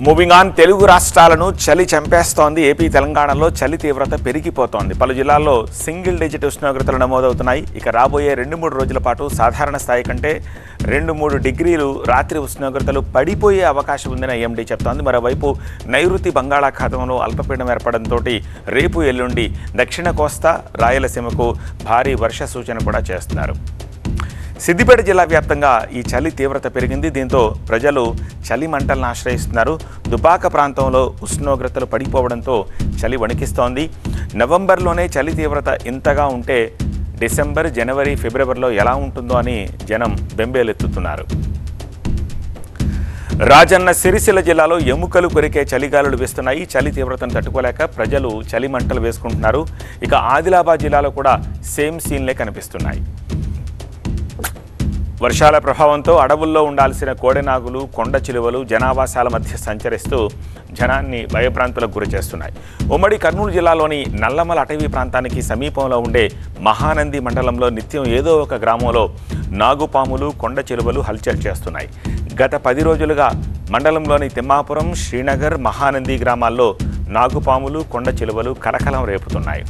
Moving on Telugu రాష్ట్రాలను చలి చంపేస్తోంది. AP తెలంగాణలో చలి తీవ్రత పెరిగిపోతోంది. పలు జిల్లాల్లో సింగిల్ డిజిట్ ఉష్ణోగ్రతలు నమోదవుతున్నాయి. ఇక రాబోయే 2-3 రోజుల పాటు సాధారణ స్థాయి కంటే 2-3 డిగ్రీలు రాత్రి ఉష్ణోగ్రతలు పడిపోయే అవకాశం ఉందని ఐఎండీ చెప్తోంది. మరోవైపు నైరుతి బంగాళాఖాతంలో అల్పపీడనం ఏర్పడంతో రేపు ఎల్లుండి దక్షిణ కోస్తా రాయలసీమకు భారీ వర్ష సూచన కూడా చేస్తున్నారు. సిద్దిపేట జిల్లా వ్యాప్తంగా ఈ చలి తీవ్రత పెరిగింది. దీంతో ప్రజలు చలి మంటలను ఆశ్రయిస్తున్నారు. దుబాక ప్రాంతంలో ఉష్ణోగ్రతలు పడిపోవడంతో చలి వణికిస్తోంది. నవంబర్లోనే చలి తీవ్రత ఇంతగా ఉంటే డిసెంబర్, జనవరి, ఫిబ్రవరిలో ఎలా ఉంటుందో అని జనం బెంబేలెత్తుతున్నారు. రాజన్న సిరిసిల్ల జిల్లాలో ఎముకలు కొరికే చలిగాలులు వీస్తున్నాయి. చలి తీవ్రతను తట్టుకోలేక ప్రజలు చలి మంటలు వేసుకుంటున్నారు. ఇక ఆదిలాబాద్ జిల్లాలో కూడా సేమ్ సీన్లే కనిపిస్తున్నాయి. వర్షాల ప్రభావంతో అడవుల్లో ఉండాల్సిన కోడెనాగులు, కొండ చిలువలు జనావాసాల మధ్య సంచరిస్తూ జనాన్ని భయభ్రాంతులకు గురి చేస్తున్నాయి. ఉమ్మడి కర్నూలు జిల్లాలోని నల్లమల అటవీ ప్రాంతానికి సమీపంలో ఉండే మహానంది మండలంలో నిత్యం ఏదో ఒక గ్రామంలో నాగుపాములు, కొండ చిలువలు హల్చల్ చేస్తున్నాయి. గత 10 రోజులుగా మండలంలోని తిమ్మాపురం, శ్రీనగర్, మహానంది గ్రామాల్లో నాగుపాములు, కొండ చిలువలు కలకలం రేపుతున్నాయి.